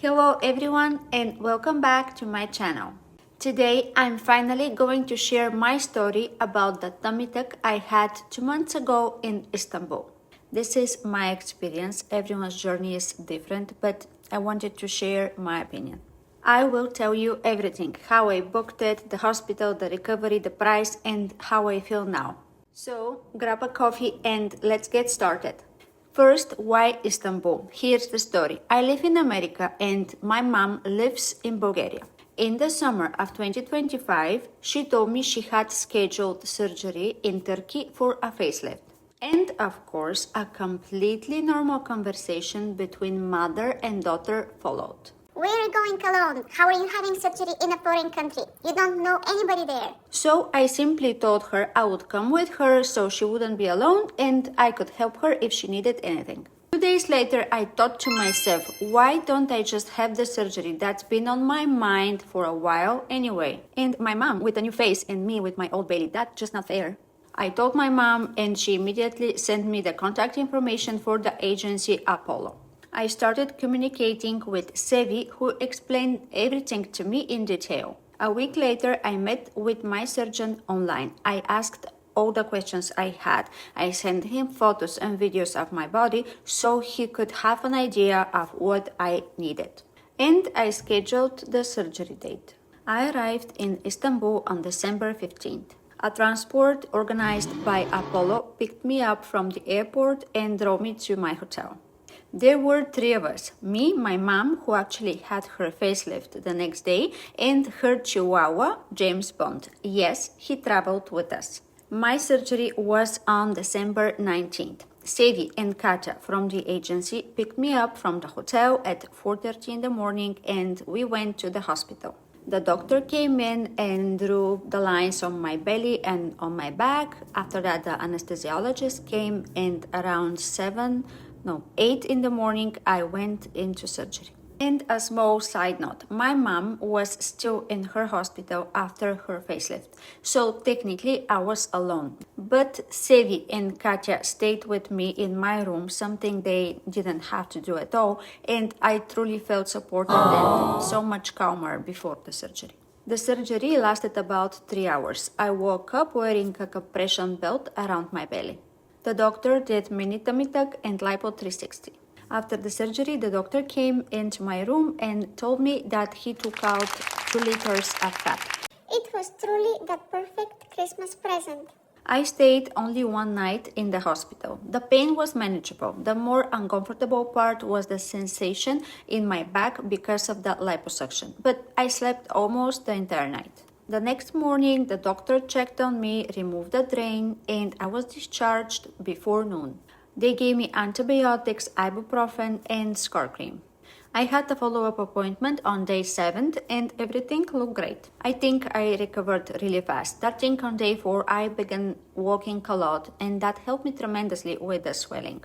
Hello everyone and welcome back to my channel. Today I'm finally going to share my story about the tummy tuck I had 2 months ago in Istanbul. This is my experience. Everyone's journey is different, but I wanted to share my opinion. I will tell you everything, how I booked it, the hospital, the recovery, the price, and how I feel now. So grab a coffee and let's get started. First, why Istanbul? Here's the story. I live in America and my mom lives in Bulgaria. In the summer of 2025, she told me she had scheduled surgery in Turkey for a facelift. And of course, a completely normal conversation between mother and daughter followed. Where are you going alone? How are you having surgery in a foreign country? You don't know anybody there. So I simply told her I would come with her so she wouldn't be alone and I could help her if she needed anything. 2 days later, I thought to myself, why don't I just have the surgery? That's been on my mind for a while anyway. And my mom with a new face and me with my old belly, that's just not fair. I told my mom and she immediately sent me the contact information for the agency Apollo. I started communicating with Sevi, who explained everything to me in detail. A week later, I met with my surgeon online. I asked all the questions I had. I sent him photos and videos of my body so he could have an idea of what I needed. And I scheduled the surgery date. I arrived in Istanbul on December 15th. A transport organized by Apollo picked me up from the airport and drove me to my hotel. There were 3 of us, me, my mom, who actually had her facelift the next day, and her chihuahua, James Bond. Yes, he traveled with us. My surgery was on December 19th. Sevi and Katja from the agency picked me up from the hotel at 4:30 in the morning and we went to the hospital. The doctor came in and drew the lines on my belly and on my back. After that, the anesthesiologist came and around 8 in the morning, I went into surgery. And a small side note, my mom was still in her hospital after her facelift, so technically I was alone. But Sevi and Katja stayed with me in my room, something they didn't have to do at all, and I truly felt supported and so much calmer before the surgery. The surgery lasted about 3 hours. I woke up wearing a compression belt around my belly. The doctor did mini tummy tuck and lipo 360. After the surgery, the doctor came into my room and told me that he took out 2 liters of fat. It was truly the perfect Christmas present. I stayed only 1 night in the hospital. The pain was manageable. The more uncomfortable part was the sensation in my back because of the liposuction, but I slept almost the entire night. The next morning, the doctor checked on me, removed the drain, and I was discharged before noon. They gave me antibiotics, ibuprofen, and scar cream. I had a follow-up appointment on day 7 and everything looked great. I think I recovered really fast. Starting on day 4, I began walking a lot and that helped me tremendously with the swelling.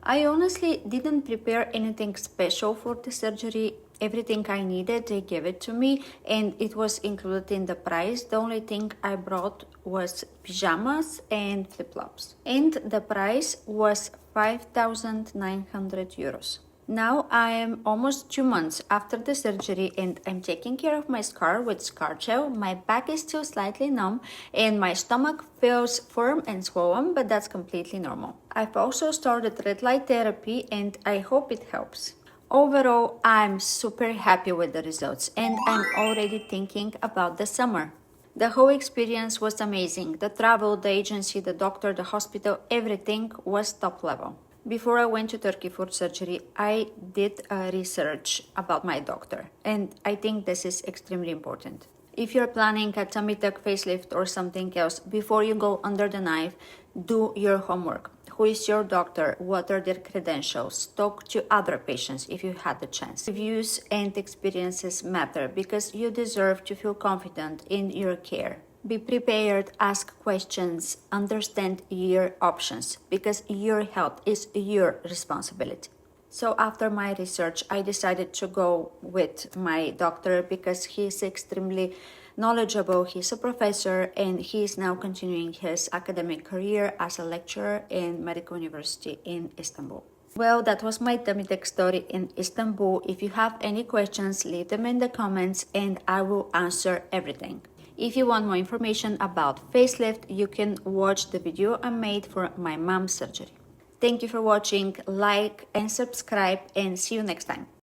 I honestly didn't prepare anything special for the surgery. Everything I needed, they gave it to me and it was included in the price. The only thing I brought was pajamas and flip-flops. And the price was 5,900 euros. Now I am almost 2 months after the surgery and I'm taking care of my scar with scar gel. My back is still slightly numb and my stomach feels firm and swollen, but that's completely normal. I've also started red light therapy and I hope it helps. Overall, I'm super happy with the results and I'm already thinking about the summer. The whole experience was amazing. The travel, the agency, the doctor, the hospital, everything was top level. Before I went to Turkey for surgery, I did research about my doctor and I think this is extremely important. If you're planning a tummy tuck, facelift or something else, before you go under the knife, do your homework. Who is your doctor? What are their credentials? Talk to other patients if you had the chance. Reviews and experiences matter because you deserve to feel confident in your care. Be prepared, ask questions, understand your options because your health is your responsibility. So after my research, I decided to go with my doctor because he's extremely knowledgeable. He's a professor and he is now continuing his academic career as a lecturer in medical university in Istanbul. Well, that was my tummy tuck story in Istanbul. If you have any questions, leave them in the comments and I will answer everything. If you want more information about facelift, you can watch the video I made for my mom's surgery. Thank you for watching, like and subscribe, and see you next time.